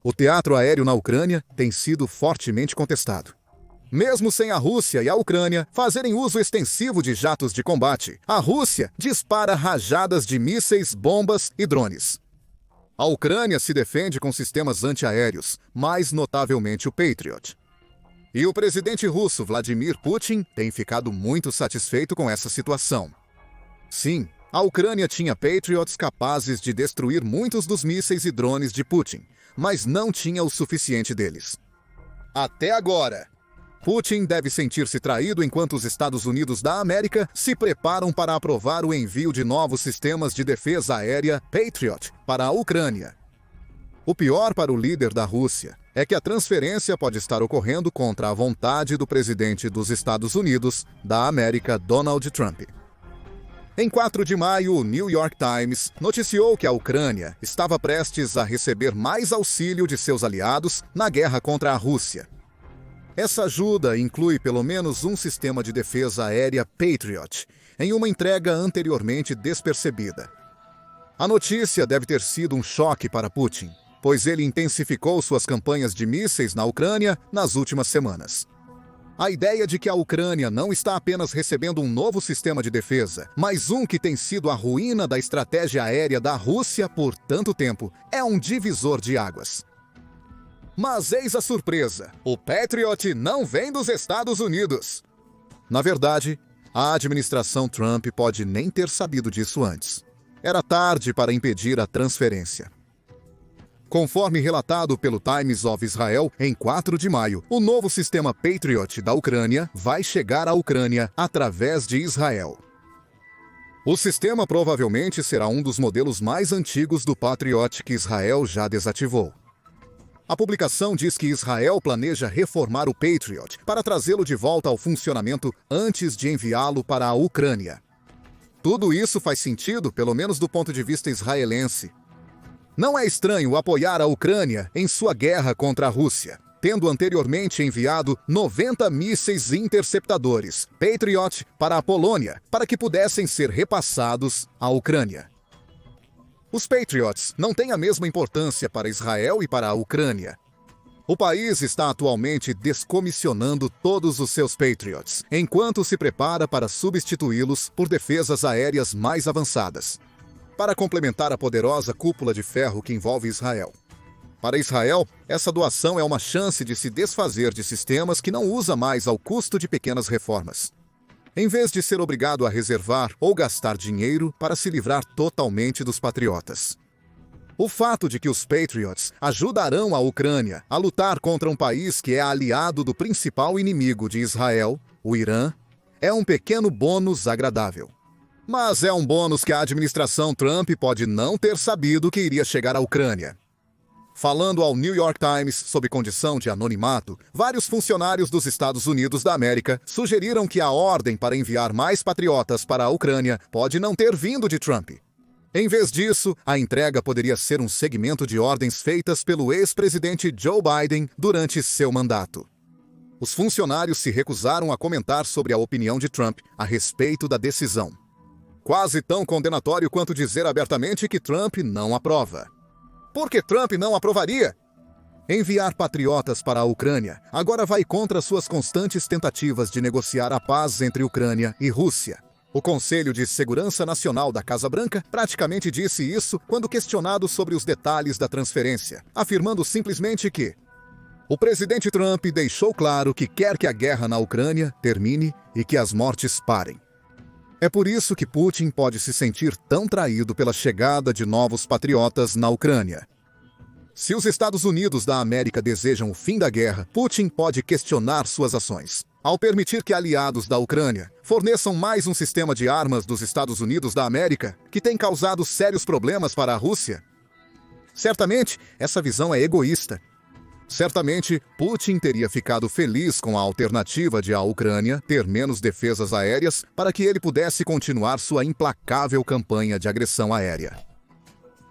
O teatro aéreo na Ucrânia tem sido fortemente contestado. Mesmo sem a Rússia e a Ucrânia fazerem uso extensivo de jatos de combate, a Rússia dispara rajadas de mísseis, bombas e drones. A Ucrânia se defende com sistemas antiaéreos, mais notavelmente o Patriot. E o presidente russo Vladimir Putin tem ficado muito satisfeito com essa situação. Sim, a Ucrânia tinha Patriots capazes de destruir muitos dos mísseis e drones de Putin, mas não tinha o suficiente deles. Até agora, Putin deve sentir-se traído enquanto os Estados Unidos da América se preparam para aprovar o envio de novos sistemas de defesa aérea Patriot para a Ucrânia. O pior para o líder da Rússia é que a transferência pode estar ocorrendo contra a vontade do presidente dos Estados Unidos da América, Donald Trump. Em 4 de maio, o New York Times noticiou que a Ucrânia estava prestes a receber mais auxílio de seus aliados na guerra contra a Rússia. Essa ajuda inclui pelo menos um sistema de defesa aérea Patriot, em uma entrega anteriormente despercebida. A notícia deve ter sido um choque para Putin, pois ele intensificou suas campanhas de mísseis na Ucrânia nas últimas semanas. A ideia de que a Ucrânia não está apenas recebendo um novo sistema de defesa, mas um que tem sido a ruína da estratégia aérea da Rússia por tanto tempo, é um divisor de águas. Mas eis a surpresa: o Patriot não vem dos Estados Unidos. Na verdade, a administração Trump pode nem ter sabido disso antes. Era tarde para impedir a transferência. Conforme relatado pelo Times of Israel, em 4 de maio, o novo sistema Patriot da Ucrânia vai chegar à Ucrânia através de Israel. O sistema provavelmente será um dos modelos mais antigos do Patriot que Israel já desativou. A publicação diz que Israel planeja reformar o Patriot para trazê-lo de volta ao funcionamento antes de enviá-lo para a Ucrânia. Tudo isso faz sentido, pelo menos do ponto de vista israelense. Não é estranho apoiar a Ucrânia em sua guerra contra a Rússia, tendo anteriormente enviado 90 mísseis interceptadores Patriot para a Polônia, para que pudessem ser repassados à Ucrânia. Os Patriots não têm a mesma importância para Israel e para a Ucrânia. O país está atualmente descomissionando todos os seus Patriots, enquanto se prepara para substituí-los por defesas aéreas mais avançadas, para complementar a poderosa cúpula de ferro que envolve Israel. Para Israel, essa doação é uma chance de se desfazer de sistemas que não usa mais ao custo de pequenas reformas, em vez de ser obrigado a reservar ou gastar dinheiro para se livrar totalmente dos patriotas. O fato de que os Patriots ajudarão a Ucrânia a lutar contra um país que é aliado do principal inimigo de Israel, o Irã, é um pequeno bônus agradável. Mas é um bônus que a administração Trump pode não ter sabido que iria chegar à Ucrânia. Falando ao New York Times sob condição de anonimato, vários funcionários dos Estados Unidos da América sugeriram que a ordem para enviar mais patriotas para a Ucrânia pode não ter vindo de Trump. Em vez disso, a entrega poderia ser um segmento de ordens feitas pelo ex-presidente Joe Biden durante seu mandato. Os funcionários se recusaram a comentar sobre a opinião de Trump a respeito da decisão. Quase tão condenatório quanto dizer abertamente que Trump não aprova. Por que Trump não aprovaria? Enviar patriotas para a Ucrânia agora vai contra suas constantes tentativas de negociar a paz entre Ucrânia e Rússia. O Conselho de Segurança Nacional da Casa Branca praticamente disse isso quando questionado sobre os detalhes da transferência, afirmando simplesmente que o presidente Trump deixou claro que quer que a guerra na Ucrânia termine e que as mortes parem. É por isso que Putin pode se sentir tão traído pela chegada de novos patriotas na Ucrânia. Se os Estados Unidos da América desejam o fim da guerra, Putin pode questionar suas ações, ao permitir que aliados da Ucrânia forneçam mais um sistema de armas dos Estados Unidos da América que tem causado sérios problemas para a Rússia. Certamente, essa visão é egoísta. Certamente, Putin teria ficado feliz com a alternativa de a Ucrânia ter menos defesas aéreas para que ele pudesse continuar sua implacável campanha de agressão aérea.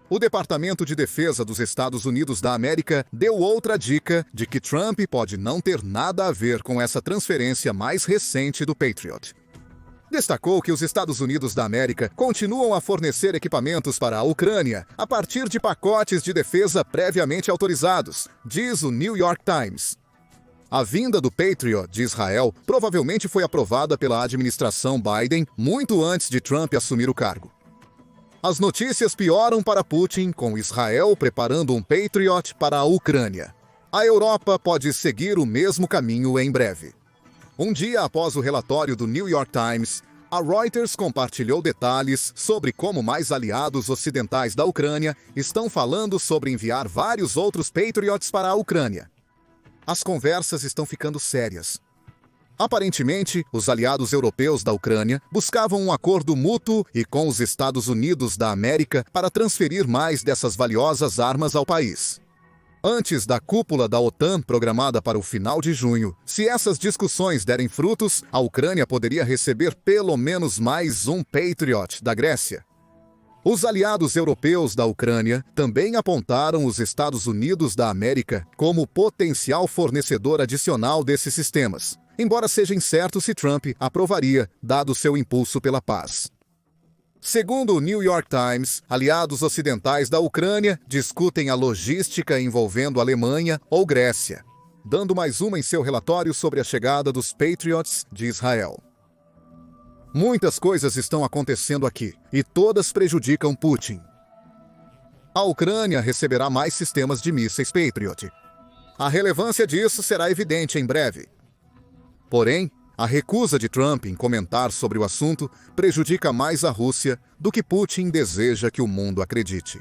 O Departamento de Defesa dos Estados Unidos da América deu outra dica de que Trump pode não ter nada a ver com essa transferência mais recente do Patriot. Destacou que os Estados Unidos da América continuam a fornecer equipamentos para a Ucrânia a partir de pacotes de defesa previamente autorizados, diz o New York Times. A vinda do Patriot de Israel provavelmente foi aprovada pela administração Biden muito antes de Trump assumir o cargo. As notícias pioram para Putin, com Israel preparando um Patriot para a Ucrânia. A Europa pode seguir o mesmo caminho em breve. Um dia após o relatório do New York Times, a Reuters compartilhou detalhes sobre como mais aliados ocidentais da Ucrânia estão falando sobre enviar vários outros Patriots para a Ucrânia. As conversas estão ficando sérias. Aparentemente, os aliados europeus da Ucrânia buscavam um acordo mútuo e com os Estados Unidos da América para transferir mais dessas valiosas armas ao país. Antes da cúpula da OTAN programada para o final de junho, se essas discussões derem frutos, a Ucrânia poderia receber pelo menos mais um Patriot da Grécia. Os aliados europeus da Ucrânia também apontaram os Estados Unidos da América como potencial fornecedor adicional desses sistemas, embora seja incerto se Trump aprovaria, dado seu impulso pela paz. Segundo o New York Times, aliados ocidentais da Ucrânia discutem a logística envolvendo Alemanha ou Grécia, dando mais uma em seu relatório sobre a chegada dos Patriots de Israel. Muitas coisas estão acontecendo aqui, e todas prejudicam Putin. A Ucrânia receberá mais sistemas de mísseis Patriot. A relevância disso será evidente em breve. Porém, a recusa de Trump em comentar sobre o assunto prejudica mais a Rússia do que Putin deseja que o mundo acredite.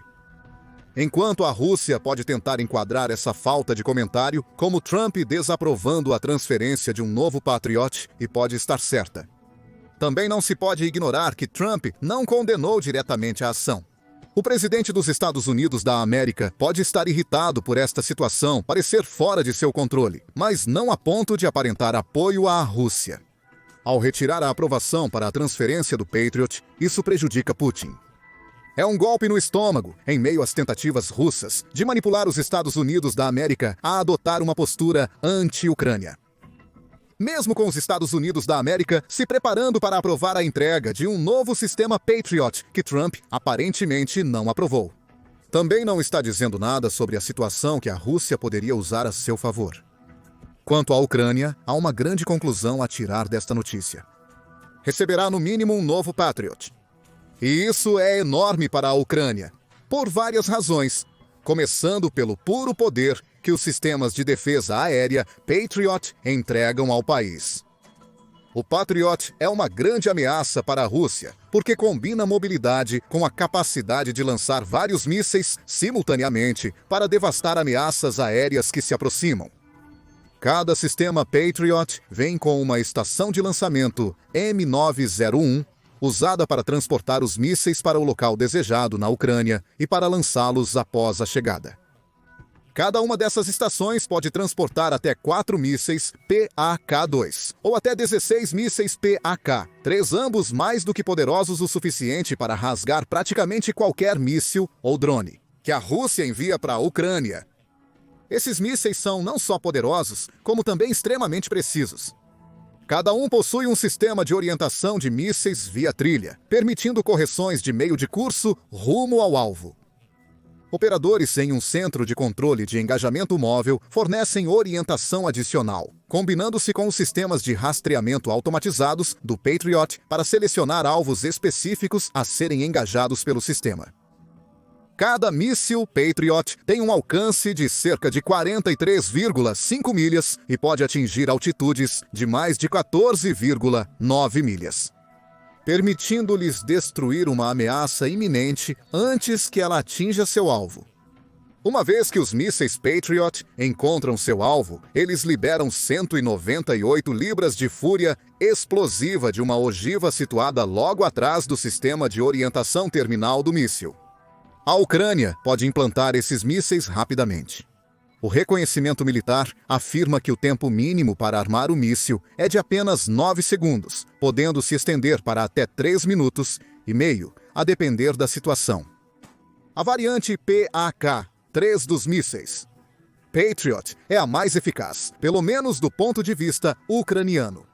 Enquanto a Rússia pode tentar enquadrar essa falta de comentário como Trump desaprovando a transferência de um novo Patriot, e pode estar certa. Também não se pode ignorar que Trump não condenou diretamente a ação. O presidente dos Estados Unidos da América pode estar irritado por esta situação parecer fora de seu controle, mas não a ponto de aparentar apoio à Rússia. Ao retirar a aprovação para a transferência do Patriot, isso prejudica Putin. É um golpe no estômago, em meio às tentativas russas de manipular os Estados Unidos da América a adotar uma postura anti-Ucrânia. Mesmo com os Estados Unidos da América se preparando para aprovar a entrega de um novo sistema Patriot que Trump aparentemente não aprovou. Também não está dizendo nada sobre a situação que a Rússia poderia usar a seu favor. Quanto à Ucrânia, há uma grande conclusão a tirar desta notícia. Receberá no mínimo um novo Patriot. E isso é enorme para a Ucrânia, por várias razões, começando pelo puro poder que os sistemas de defesa aérea Patriot entregam ao país. O Patriot é uma grande ameaça para a Rússia, porque combina mobilidade com a capacidade de lançar vários mísseis simultaneamente para devastar ameaças aéreas que se aproximam. Cada sistema Patriot vem com uma estação de lançamento M901, usada para transportar os mísseis para o local desejado na Ucrânia e para lançá-los após a chegada. Cada uma dessas estações pode transportar até 4 mísseis PAK-2, ou até 16 mísseis PAK-3, ambos mais do que poderosos o suficiente para rasgar praticamente qualquer míssil ou drone que a Rússia envia para a Ucrânia. Esses mísseis são não só poderosos, como também extremamente precisos. Cada um possui um sistema de orientação de mísseis via trilha, permitindo correções de meio de curso rumo ao alvo. Operadores em um centro de controle de engajamento móvel fornecem orientação adicional, combinando-se com os sistemas de rastreamento automatizados do Patriot para selecionar alvos específicos a serem engajados pelo sistema. Cada míssil Patriot tem um alcance de cerca de 43,5 milhas e pode atingir altitudes de mais de 14,9 milhas. Permitindo-lhes destruir uma ameaça iminente antes que ela atinja seu alvo. Uma vez que os mísseis Patriot encontram seu alvo, eles liberam 198 libras de fúria explosiva de uma ogiva situada logo atrás do sistema de orientação terminal do míssil. A Ucrânia pode implantar esses mísseis rapidamente. O reconhecimento militar afirma que o tempo mínimo para armar o míssil é de apenas 9 segundos, podendo se estender para até 3,5 minutos, a depender da situação. A variante PAK-3 dos mísseis Patriot é a mais eficaz, pelo menos do ponto de vista ucraniano.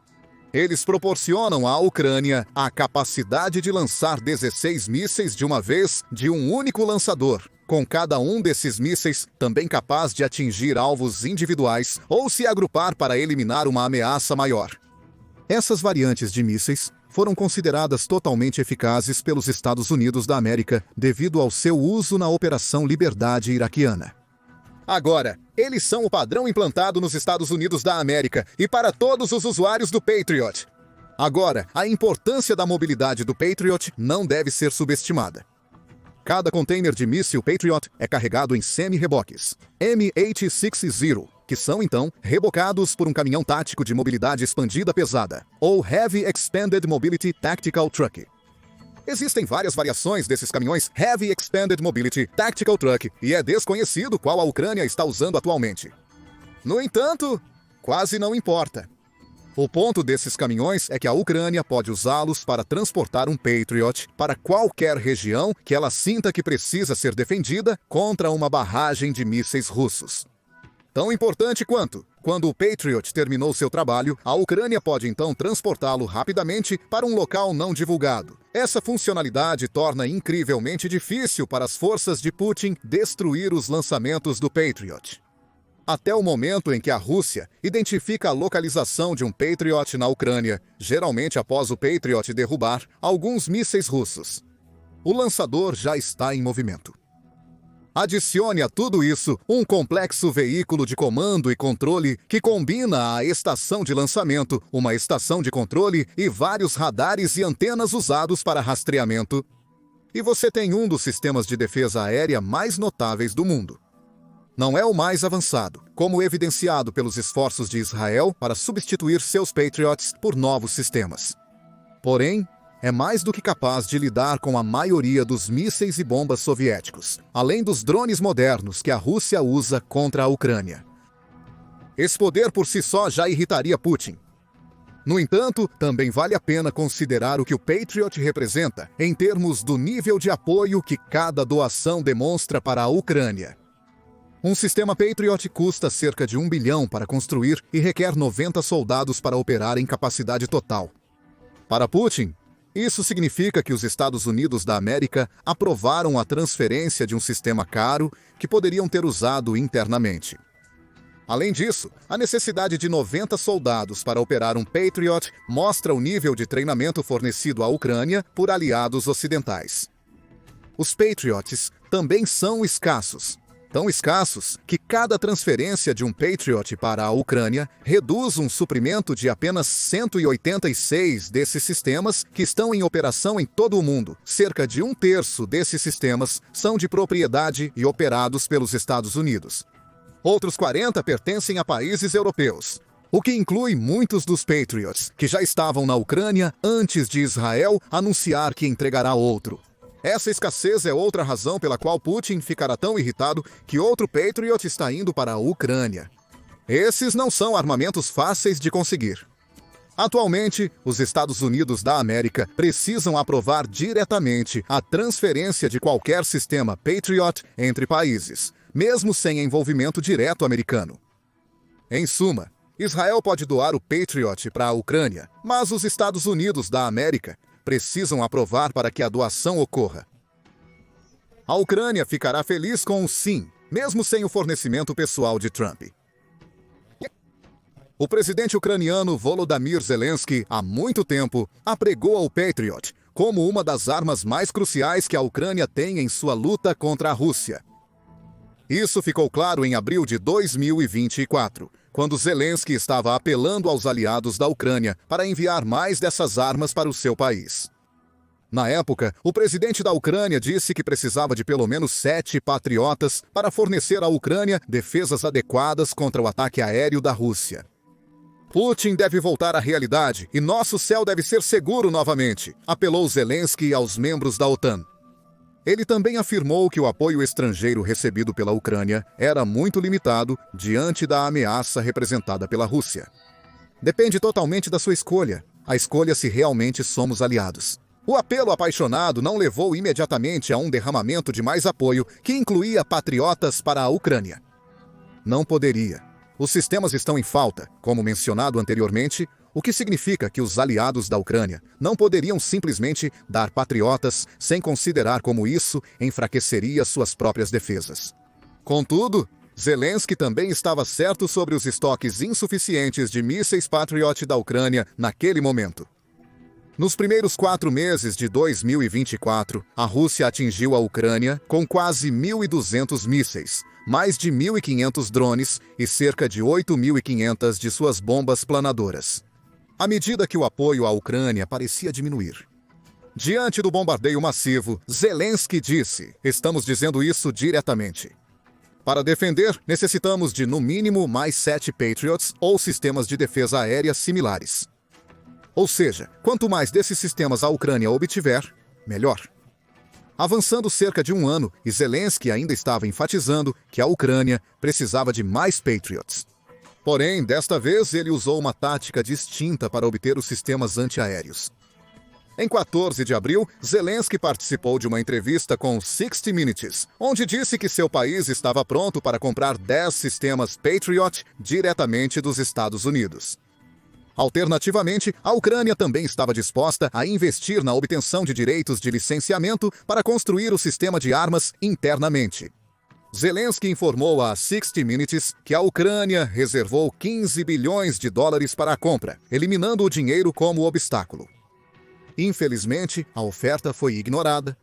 Eles proporcionam à Ucrânia a capacidade de lançar 16 mísseis de uma vez de um único lançador, com cada um desses mísseis também capaz de atingir alvos individuais ou se agrupar para eliminar uma ameaça maior. Essas variantes de mísseis foram consideradas totalmente eficazes pelos Estados Unidos da América devido ao seu uso na Operação Liberdade iraquiana. Agora, eles são o padrão implantado nos Estados Unidos da América e para todos os usuários do Patriot. Agora, a importância da mobilidade do Patriot não deve ser subestimada. Cada container de míssil Patriot é carregado em semi-reboques, MH-60, que são, então, rebocados por um caminhão tático de mobilidade expandida pesada, ou Heavy Expanded Mobility Tactical Truck. Existem várias variações desses caminhões Heavy Expanded Mobility Tactical Truck e é desconhecido qual a Ucrânia está usando atualmente. No entanto, quase não importa. O ponto desses caminhões é que a Ucrânia pode usá-los para transportar um Patriot para qualquer região que ela sinta que precisa ser defendida contra uma barragem de mísseis russos. Tão importante quanto, quando o Patriot terminou seu trabalho, a Ucrânia pode então transportá-lo rapidamente para um local não divulgado. Essa funcionalidade torna incrivelmente difícil para as forças de Putin destruir os lançamentos do Patriot. Até o momento em que a Rússia identifica a localização de um Patriot na Ucrânia, geralmente após o Patriot derrubar alguns mísseis russos. O lançador já está em movimento. Adicione a tudo isso um complexo veículo de comando e controle que combina a estação de lançamento, uma estação de controle e vários radares e antenas usados para rastreamento. E você tem um dos sistemas de defesa aérea mais notáveis do mundo. Não é o mais avançado, como evidenciado pelos esforços de Israel para substituir seus Patriots por novos sistemas. Porém, é mais do que capaz de lidar com a maioria dos mísseis e bombas soviéticos, além dos drones modernos que a Rússia usa contra a Ucrânia. Esse poder por si só já irritaria Putin. No entanto, também vale a pena considerar o que o Patriot representa em termos do nível de apoio que cada doação demonstra para a Ucrânia. Um sistema Patriot custa cerca de 1 bilhão para construir e requer 90 soldados para operar em capacidade total. Para Putin, isso significa que os Estados Unidos da América aprovaram a transferência de um sistema caro que poderiam ter usado internamente. Além disso, a necessidade de 90 soldados para operar um Patriot mostra o nível de treinamento fornecido à Ucrânia por aliados ocidentais. Os Patriots também são escassos. Tão escassos que cada transferência de um Patriot para a Ucrânia reduz um suprimento de apenas 186 desses sistemas que estão em operação em todo o mundo. Cerca de 1/3 desses sistemas são de propriedade e operados pelos Estados Unidos. Outros 40 pertencem a países europeus, o que inclui muitos dos Patriots que já estavam na Ucrânia antes de Israel anunciar que entregará outro. Essa escassez é outra razão pela qual Putin ficará tão irritado que outro Patriot está indo para a Ucrânia. Esses não são armamentos fáceis de conseguir. Atualmente, os Estados Unidos da América precisam aprovar diretamente a transferência de qualquer sistema Patriot entre países, mesmo sem envolvimento direto americano. Em suma, Israel pode doar o Patriot para a Ucrânia, mas os Estados Unidos da América precisam aprovar para que a doação ocorra. A Ucrânia ficará feliz com o sim, mesmo sem o fornecimento pessoal de Trump. O presidente ucraniano Volodymyr Zelensky, há muito tempo, apregou ao Patriot como uma das armas mais cruciais que a Ucrânia tem em sua luta contra a Rússia. Isso ficou claro em abril de 2024, quando Zelensky estava apelando aos aliados da Ucrânia para enviar mais dessas armas para o seu país. Na época, o presidente da Ucrânia disse que precisava de pelo menos 7 patriotas para fornecer à Ucrânia defesas adequadas contra o ataque aéreo da Rússia. Putin deve voltar à realidade e nosso céu deve ser seguro novamente, apelou Zelensky aos membros da OTAN. Ele também afirmou que o apoio estrangeiro recebido pela Ucrânia era muito limitado diante da ameaça representada pela Rússia. Depende totalmente da sua escolha. A escolha se realmente somos aliados. O apelo apaixonado não levou imediatamente a um derramamento de mais apoio que incluía patriotas para a Ucrânia. Não poderia. Os sistemas estão em falta, como mencionado anteriormente, o que significa que os aliados da Ucrânia não poderiam simplesmente dar patriotas sem considerar como isso enfraqueceria suas próprias defesas. Contudo, Zelensky também estava certo sobre os estoques insuficientes de mísseis Patriot da Ucrânia naquele momento. Nos primeiros 4 meses de 2024, a Rússia atingiu a Ucrânia com quase 1.200 mísseis, mais de 1.500 drones e cerca de 8.500 de suas bombas planadoras. À medida que o apoio à Ucrânia parecia diminuir. Diante do bombardeio massivo, Zelensky disse: "Estamos dizendo isso diretamente. Para defender, necessitamos de, no mínimo, mais 7 Patriots ou sistemas de defesa aérea similares. Ou seja, quanto mais desses sistemas a Ucrânia obtiver, melhor." Avançando cerca de um ano, e Zelensky ainda estava enfatizando que a Ucrânia precisava de mais Patriots. Porém, desta vez ele usou uma tática distinta para obter os sistemas antiaéreos. Em 14 de abril, Zelensky participou de uma entrevista com 60 Minutes, onde disse que seu país estava pronto para comprar 10 sistemas Patriot diretamente dos Estados Unidos. Alternativamente, a Ucrânia também estava disposta a investir na obtenção de direitos de licenciamento para construir o sistema de armas internamente. Zelensky informou a 60 Minutes que a Ucrânia reservou 15 bilhões de dólares para a compra, eliminando o dinheiro como obstáculo. Infelizmente, a oferta foi ignorada.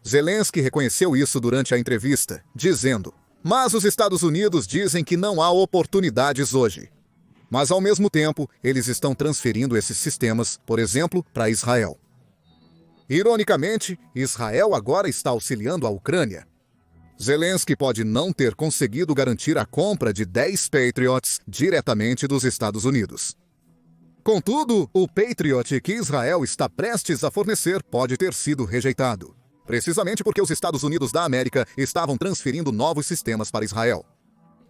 Zelensky reconheceu isso durante a entrevista, dizendo: "Mas os Estados Unidos dizem que não há oportunidades hoje. Mas, ao mesmo tempo, eles estão transferindo esses sistemas, por exemplo, para Israel." Ironicamente, Israel agora está auxiliando a Ucrânia. Zelensky pode não ter conseguido garantir a compra de 10 Patriots diretamente dos Estados Unidos. Contudo, o Patriot que Israel está prestes a fornecer pode ter sido rejeitado, precisamente porque os Estados Unidos da América estavam transferindo novos sistemas para Israel.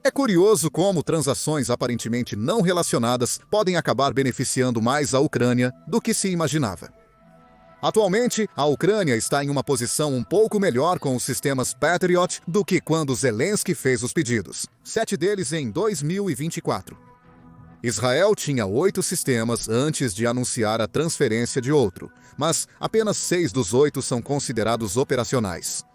É curioso como transações aparentemente não relacionadas podem acabar beneficiando mais a Ucrânia do que se imaginava. Atualmente, a Ucrânia está em uma posição um pouco melhor com os sistemas Patriot do que quando Zelensky fez os pedidos, 7 deles em 2024. Israel tinha 8 sistemas antes de anunciar a transferência de outro, mas apenas 6 dos 8 são considerados operacionais.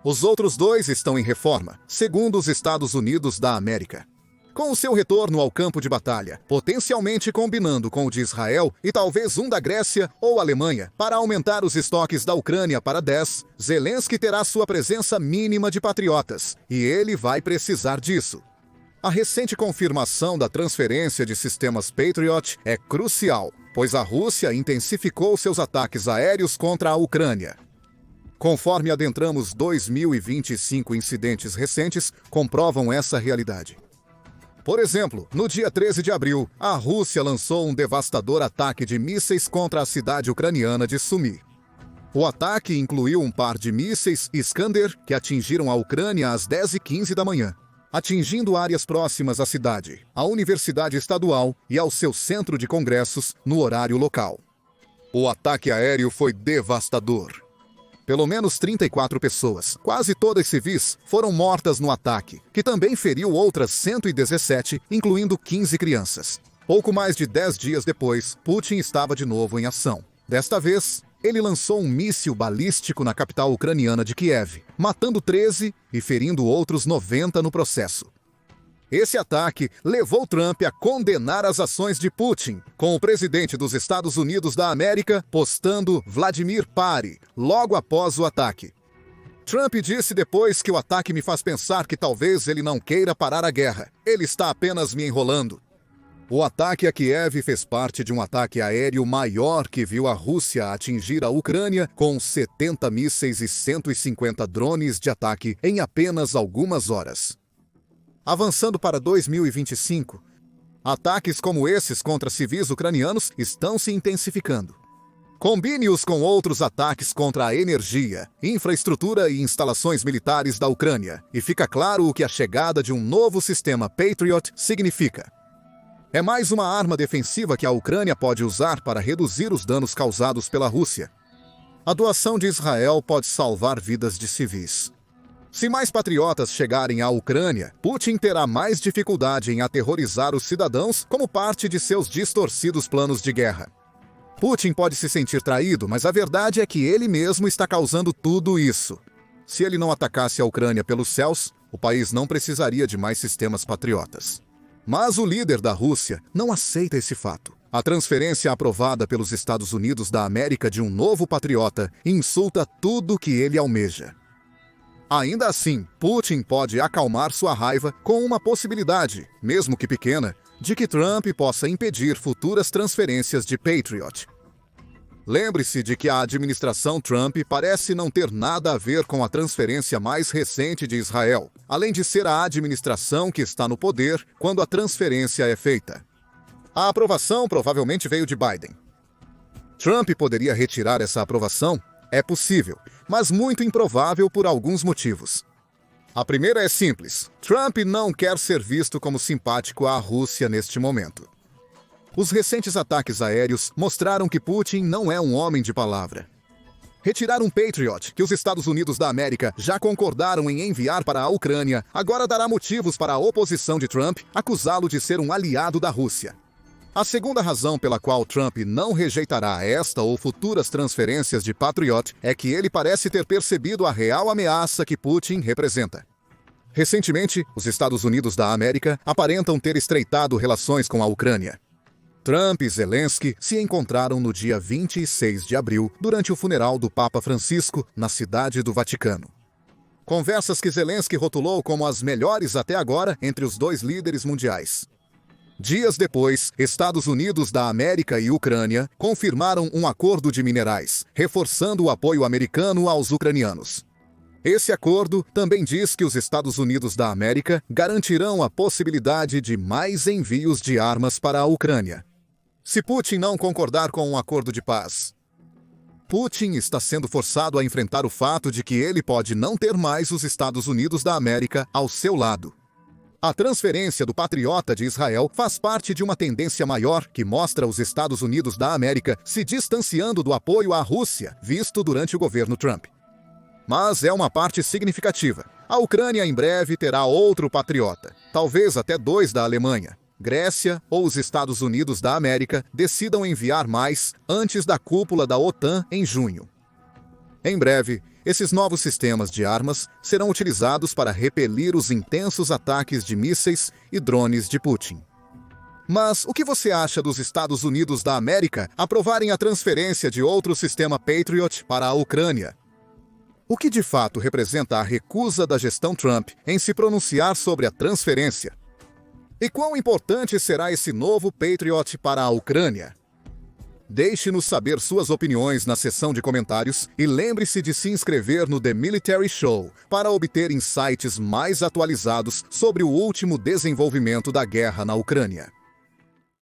Os outros 2 estão em reforma, segundo os Estados Unidos da América. Com o seu retorno ao campo de batalha, potencialmente combinando com o de Israel e talvez um da Grécia ou Alemanha, para aumentar os estoques da Ucrânia para 10, Zelensky terá sua presença mínima de patriotas, e ele vai precisar disso. A recente confirmação da transferência de sistemas Patriot é crucial, pois a Rússia intensificou seus ataques aéreos contra a Ucrânia. Conforme adentramos 2025, incidentes recentes comprovam essa realidade. Por exemplo, no dia 13 de abril, a Rússia lançou um devastador ataque de mísseis contra a cidade ucraniana de Sumy. O ataque incluiu um par de mísseis Iskander que atingiram a Ucrânia às 10h15 da manhã, atingindo áreas próximas à cidade, à Universidade Estadual e ao seu centro de congressos no horário local. O ataque aéreo foi devastador. Pelo menos 34 pessoas, quase todas civis, foram mortas no ataque, que também feriu outras 117, incluindo 15 crianças. Pouco mais de 10 dias depois, Putin estava de novo em ação. Desta vez, ele lançou um míssil balístico na capital ucraniana de Kiev, matando 13 e ferindo outros 90 no processo. Esse ataque levou Trump a condenar as ações de Putin, com o presidente dos Estados Unidos da América postando Vladimir pare logo após o ataque. Trump disse depois que o ataque me faz pensar que talvez ele não queira parar a guerra. Ele está apenas me enrolando. O ataque a Kiev fez parte de um ataque aéreo maior que viu a Rússia atingir a Ucrânia com 70 mísseis e 150 drones de ataque em apenas algumas horas. Avançando para 2025, ataques como esses contra civis ucranianos estão se intensificando. Combine-os com outros ataques contra a energia, infraestrutura e instalações militares da Ucrânia, e fica claro o que a chegada de um novo sistema Patriot significa. É mais uma arma defensiva que a Ucrânia pode usar para reduzir os danos causados pela Rússia. A doação de Israel pode salvar vidas de civis. Se mais patriotas chegarem à Ucrânia, Putin terá mais dificuldade em aterrorizar os cidadãos como parte de seus distorcidos planos de guerra. Putin pode se sentir traído, mas a verdade é que ele mesmo está causando tudo isso. Se ele não atacasse a Ucrânia pelos céus, o país não precisaria de mais sistemas patriotas. Mas o líder da Rússia não aceita esse fato. A transferência aprovada pelos Estados Unidos da América de um novo patriota insulta tudo que ele almeja. Ainda assim, Putin pode acalmar sua raiva com uma possibilidade, mesmo que pequena, de que Trump possa impedir futuras transferências de Patriot. Lembre-se de que a administração Trump parece não ter nada a ver com a transferência mais recente de Israel, além de ser a administração que está no poder quando a transferência é feita. A aprovação provavelmente veio de Biden. Trump poderia retirar essa aprovação? É possível, mas muito improvável por alguns motivos. A primeira é simples. Trump não quer ser visto como simpático à Rússia neste momento. Os recentes ataques aéreos mostraram que Putin não é um homem de palavra. Retirar um Patriot, que os Estados Unidos da América já concordaram em enviar para a Ucrânia, agora dará motivos para a oposição de Trump acusá-lo de ser um aliado da Rússia. A segunda razão pela qual Trump não rejeitará esta ou futuras transferências de Patriot é que ele parece ter percebido a real ameaça que Putin representa. Recentemente, os Estados Unidos da América aparentam ter estreitado relações com a Ucrânia. Trump e Zelensky se encontraram no dia 26 de abril durante o funeral do Papa Francisco na Cidade do Vaticano. Conversas que Zelensky rotulou como as melhores até agora entre os dois líderes mundiais. Dias depois, Estados Unidos da América e Ucrânia confirmaram um acordo de minerais, reforçando o apoio americano aos ucranianos. Esse acordo também diz que os Estados Unidos da América garantirão a possibilidade de mais envios de armas para a Ucrânia. Se Putin não concordar com um acordo de paz, Putin está sendo forçado a enfrentar o fato de que ele pode não ter mais os Estados Unidos da América ao seu lado. A transferência do patriota de Israel faz parte de uma tendência maior que mostra os Estados Unidos da América se distanciando do apoio à Rússia, visto durante o governo Trump. Mas é uma parte significativa. A Ucrânia em breve terá outro patriota, talvez até 2 da Alemanha. Grécia ou os Estados Unidos da América decidam enviar mais antes da cúpula da OTAN em junho. Em breve, esses novos sistemas de armas serão utilizados para repelir os intensos ataques de mísseis e drones de Putin. Mas o que você acha dos Estados Unidos da América aprovarem a transferência de outro sistema Patriot para a Ucrânia? O que de fato representa a recusa da gestão Trump em se pronunciar sobre a transferência? E quão importante será esse novo Patriot para a Ucrânia? Deixe-nos saber suas opiniões na seção de comentários e lembre-se de se inscrever no The Military Show para obter insights mais atualizados sobre o último desenvolvimento da guerra na Ucrânia.